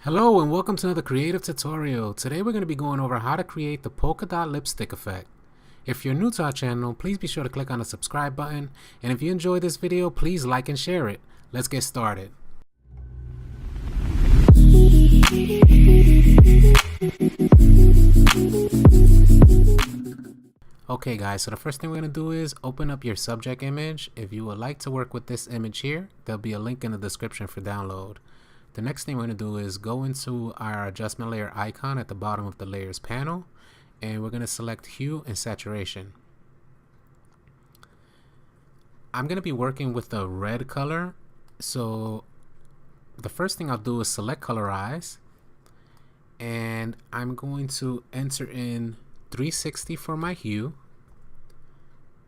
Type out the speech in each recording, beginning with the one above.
Hello and welcome to another creative tutorial. Today we're going to be going over how to create the polka dot lipstick effect. If you're new to our channel, please be sure to click on the subscribe button, and if you enjoyed this video, please like and share it. Let's get started. Okay guys, so the first thing we're going to do is open up your subject image. If you would like to work with this image here, there'll be a link in the description for download. The next thing we're going to do is go into our adjustment layer icon at the bottom of the layers panel, and we're going to select hue and saturation. I'm going to be working with the red color, so the first thing I'll do is select Colorize, and I'm going to enter in 360 for my hue,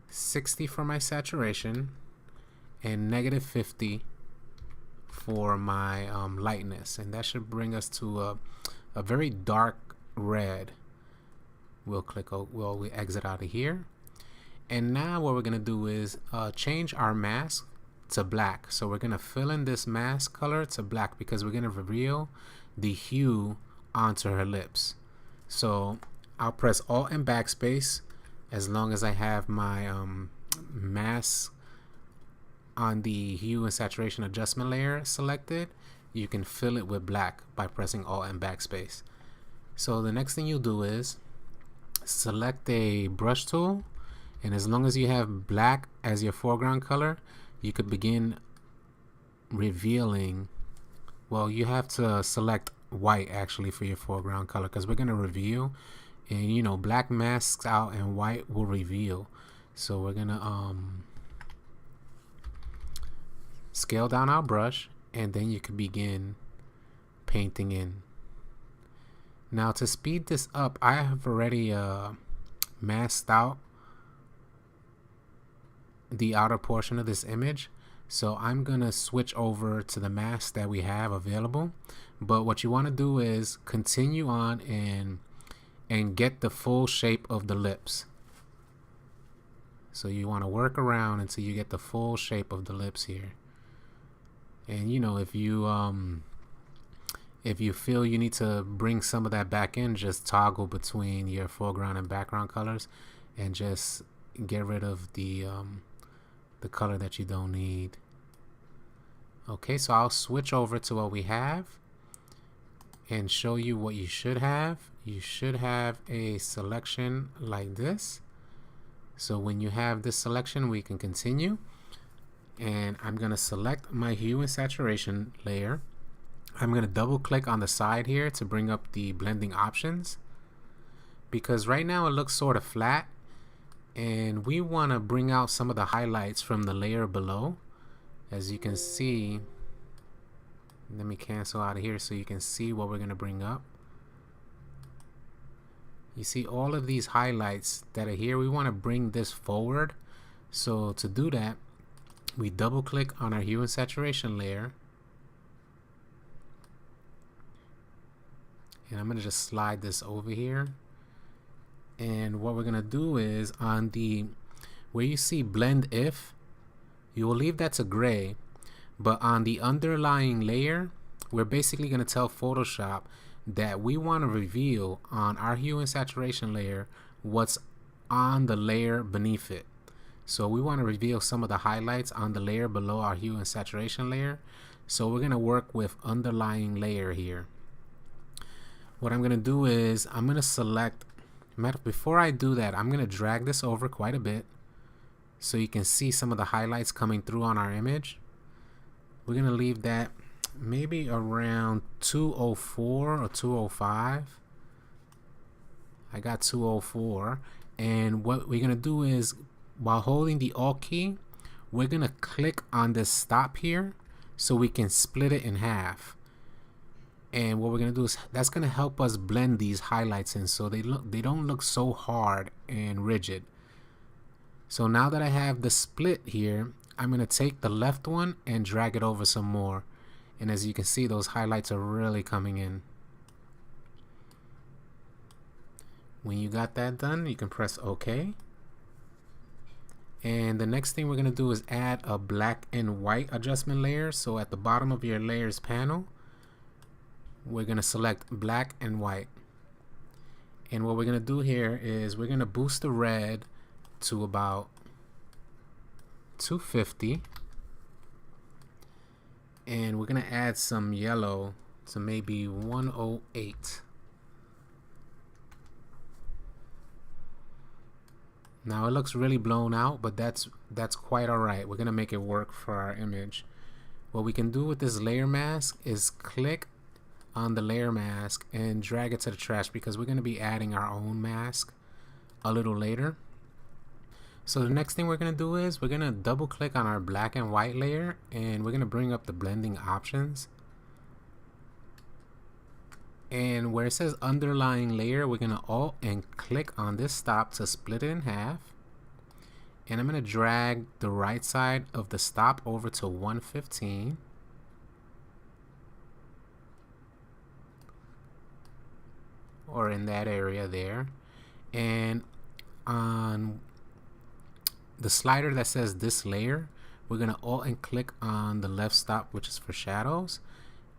60 for my saturation, and -50 for my lightness, and that should bring us to a very dark red. We'll we exit out of here, and now what we're gonna do is change our mask to black. So we're gonna fill in this mask color to black because we're gonna reveal the hue onto her lips. So I'll press Alt and backspace as long as I have my mask on the hue and saturation adjustment layer selected. You can fill it with black by pressing Alt and backspace. So the next thing you'll do is select a brush tool, and as long as you have black as your foreground color, you could begin revealing. Well, you have to select white actually for your foreground color because we're going to reveal, and you know, black masks out and white will reveal. So we're gonna scale down our brush, and then you can begin painting in. Now to speed this up, I have already masked out the outer portion of this image, so I'm gonna switch over to the mask that we have available. But what you want to do is continue on and get the full shape of the lips. So you want to work around until you get the full shape of the lips here. And you know, if you feel you need to bring some of that back in, just toggle between your foreground and background colors and just get rid of the color that you don't need. Okay, so I'll switch over to what we have and show you what you should have. You should have a selection like this. So when you have this selection, we can continue. And I'm going to select my hue and saturation layer. I'm going to double click on the side here to bring up the blending options, because right now it looks sort of flat, and we want to bring out some of the highlights from the layer below. As you can see, let me cancel out of here so you can see what we're going to bring up. You see all of these highlights that are here. We want to bring this forward. So to do that, we double click on our hue and saturation layer, and I'm going to just slide this over here. And what we're going to do is on the where you see blend if, you will leave that to gray, but on the underlying layer, we're basically going to tell Photoshop that we want to reveal on our hue and saturation layer what's on the layer beneath it. So we want to reveal some of the highlights on the layer below our hue and saturation layer. So we're going to work with underlying layer here. What I'm going to do is I'm going to select, before I do that, I'm going to drag this over quite a bit so you can see some of the highlights coming through on our image. We're going to leave that maybe around 204 or 205. I got 204, and what we're going to do is, while holding the Alt key, we're going to click on this stop here so we can split it in half. And what we're going to do is that's going to help us blend these highlights in so they don't look so hard and rigid. So now that I have the split here, I'm going to take the left one and drag it over some more. And as you can see, those highlights are really coming in. When you got that done, you can press OK. And the next thing we're going to do is add a black and white adjustment layer. So at the bottom of your layers panel, we're going to select black and white. And what we're going to do here is we're going to boost the red to about 250. And we're going to add some yellow to maybe 108. Now it looks really blown out, but that's quite alright. We're going to make it work for our image. What we can do with this layer mask is click on the layer mask and drag it to the trash, because we're going to be adding our own mask a little later. So the next thing we're going to do is we're going to double click on our black and white layer, and we're going to bring up the blending options. And where it says underlying layer, we're going to alt and click on this stop to split it in half. And I'm going to drag the right side of the stop over to 115. Or in that area there. And on the slider that says this layer, we're going to alt and click on the left stop, which is for shadows.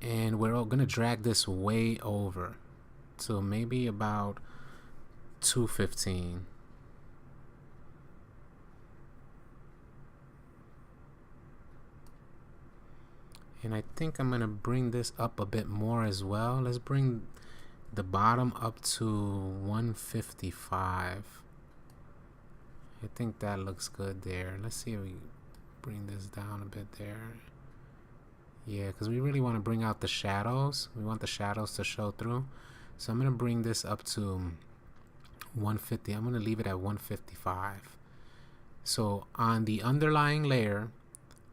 And we're going to drag this way over to maybe about 215. And I think I'm going to bring this up a bit more as well. Let's bring the bottom up to 155. I think that looks good there. Let's see if we bring this down a bit there. Yeah, because we really want to bring out the shadows. We want the shadows to show through. So I'm going to bring this up to 150. I'm going to leave it at 155. So on the underlying layer,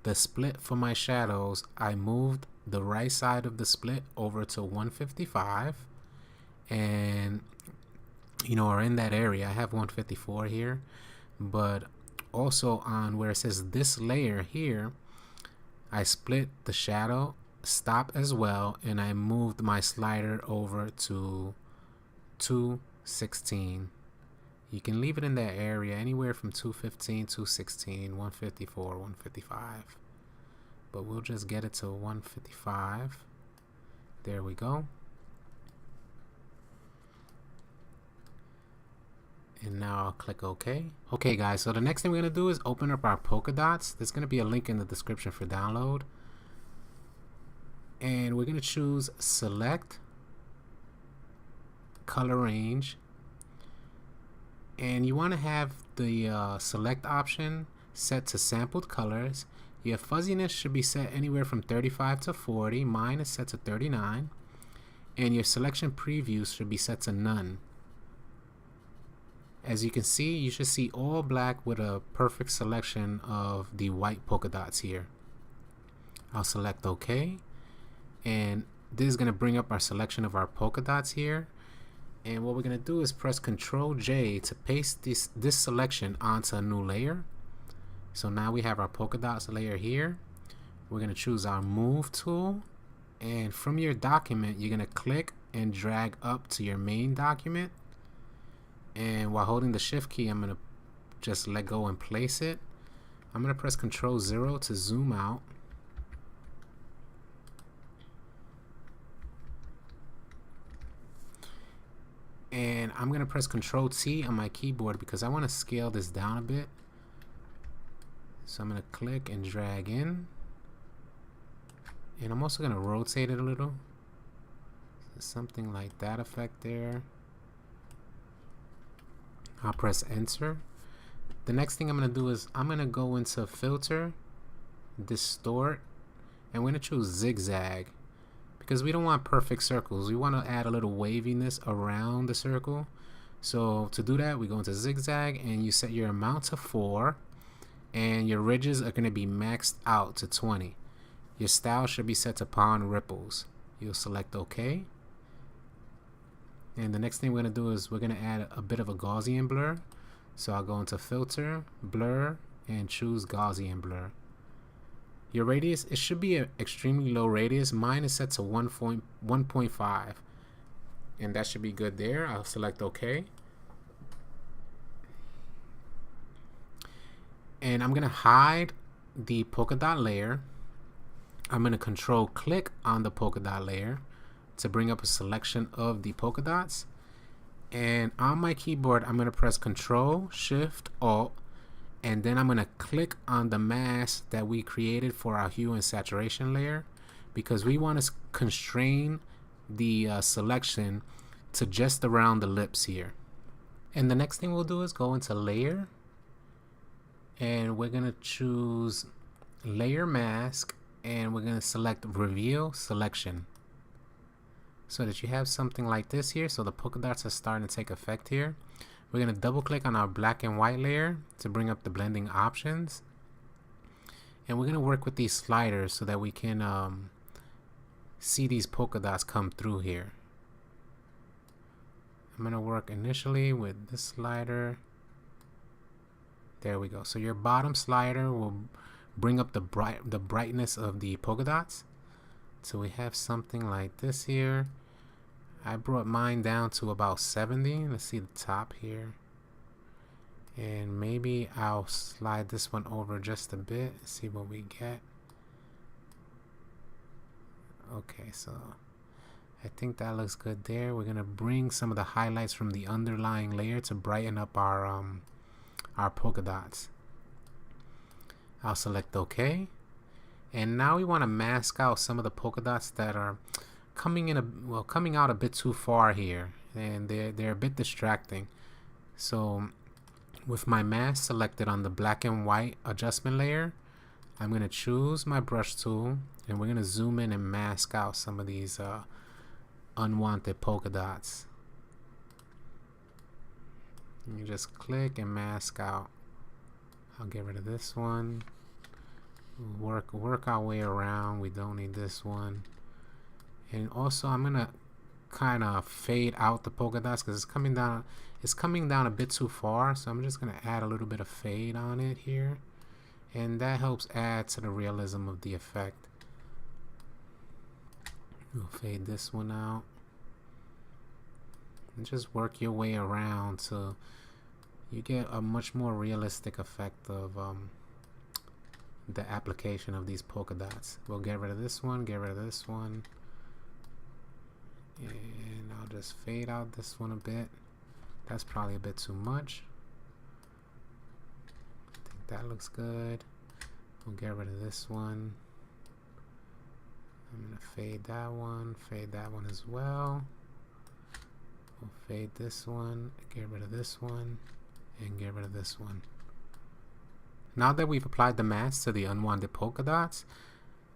the split for my shadows, I moved the right side of the split over to 155. And, you know, or in that area, I have 154 here. But also on where it says this layer here, I split the shadow stop as well, and I moved my slider over to 216. You can leave it in that area, anywhere from 215, 216, 154, 155. But we'll just get it to 155. There we go. And now I'll click OK. Okay guys, so the next thing we're going to do is open up our polka dots. There's going to be a link in the description for download. And we're going to choose select, color range. And you want to have the select option set to sampled colors. Your fuzziness should be set anywhere from 35 to 40. Mine is set to 39. And your selection preview should be set to none. As you can see, you should see all black with a perfect selection of the white polka dots here. I'll select OK. And this is going to bring up our selection of our polka dots here. And what we're going to do is press Ctrl J to paste this selection onto a new layer. So now we have our polka dots layer here. We're going to choose our move tool. And from your document, you're going to click and drag up to your main document. And while holding the shift key, I'm going to just let go and place it. I'm going to press Ctrl 0 to zoom out. And I'm going to press Ctrl T on my keyboard because I want to scale this down a bit. So I'm going to click and drag in. And I'm also going to rotate it a little. So something like that effect there. I'll press enter. The next thing I'm going to do is I'm going to go into filter, distort, and we're going to choose zigzag because we don't want perfect circles. We want to add a little waviness around the circle. So to do that, we go into zigzag and you set your amount to 4 and your ridges are going to be maxed out to 20. Your style should be set to pawn ripples. You'll select OK. And the next thing we're going to do is we're going to add a bit of a Gaussian blur. So I'll go into filter, blur, and choose Gaussian blur. Your radius, it should be an extremely low radius. Mine is set to 1.5. And that should be good there. I'll select OK. And I'm going to hide the polka dot layer. I'm going to Control click on the polka dot layer. to bring up a selection of the polka dots. And on my keyboard, I'm going to press Control, Shift, Alt, and then I'm going to click on the mask that we created for our hue and saturation layer, because we want to constrain the selection to just around the lips here. And the next thing we'll do is go into Layer, and we're going to choose Layer Mask, and we're going to select Reveal Selection, so that you have something like this here. So the polka dots are starting to take effect here. We're going to double click on our black and white layer to bring up the blending options, and we're going to work with these sliders so that we can see these polka dots come through here. I'm going to work initially with this slider. There we go. So your bottom slider will bring up the brightness of the polka dots. So we have something like this here. I brought mine down to about 70. Let's see the top here. And maybe I'll slide this one over just a bit, see what we get. Okay, so I think that looks good there. We're gonna bring some of the highlights from the underlying layer to brighten up our polka dots. I'll select OK. And now we want to mask out some of the polka dots that are coming out a bit too far here, and they're a bit distracting. So with my mask selected on the black and white adjustment layer, I'm going to choose my brush tool, and we're going to zoom in and mask out some of these unwanted polka dots. You just click and mask out. I'll get rid of this one. Work our way around. We don't need this one. And also I'm gonna kind of fade out the polka dots because it's coming down a bit too far, so I'm just gonna add a little bit of fade on it here, and that helps add to the realism of the effect. We'll fade this one out and just work your way around till you get a much more realistic effect of the application of these polka dots. We'll get rid of this one, get rid of this one, and I'll just fade out this one a bit. That's probably a bit too much. I think that looks good. We'll get rid of this one. I'm gonna fade that one as well. We'll fade this one, get rid of this one, and get rid of this one. Now that we've applied the mask to the unwanted polka dots,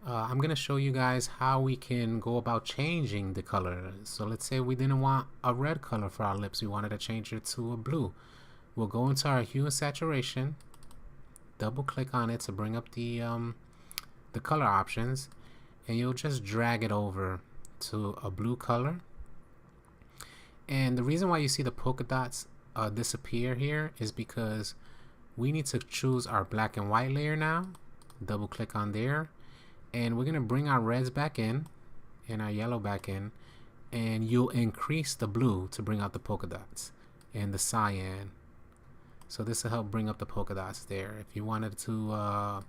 I'm going to show you guys how we can go about changing the color. So let's say we didn't want a red color for our lips, we wanted to change it to a blue. We'll go into our hue and saturation, double click on it to bring up the color options, and you'll just drag it over to a blue color. And the reason why you see the polka dots disappear here is because we need to choose our black and white layer now. Double click on there, and we're going to bring our reds back in and our yellow back in, and you'll increase the blue to bring out the polka dots and the cyan. So this will help bring up the polka dots there. If you wanted to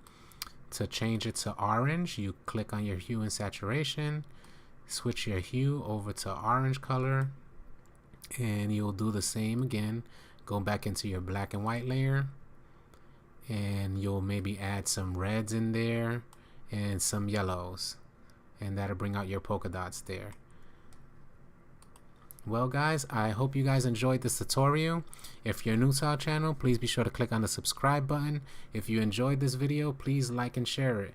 change it to orange, you click on your hue and saturation, switch your hue over to orange color, and you'll do the same again. Go back into your black and white layer, and you'll maybe add some reds in there and some yellows, and that'll bring out your polka dots there. Well guys, I hope you guys enjoyed this tutorial. If you're new to our channel, please be sure to click on the subscribe button. If you enjoyed this video, please like and share it.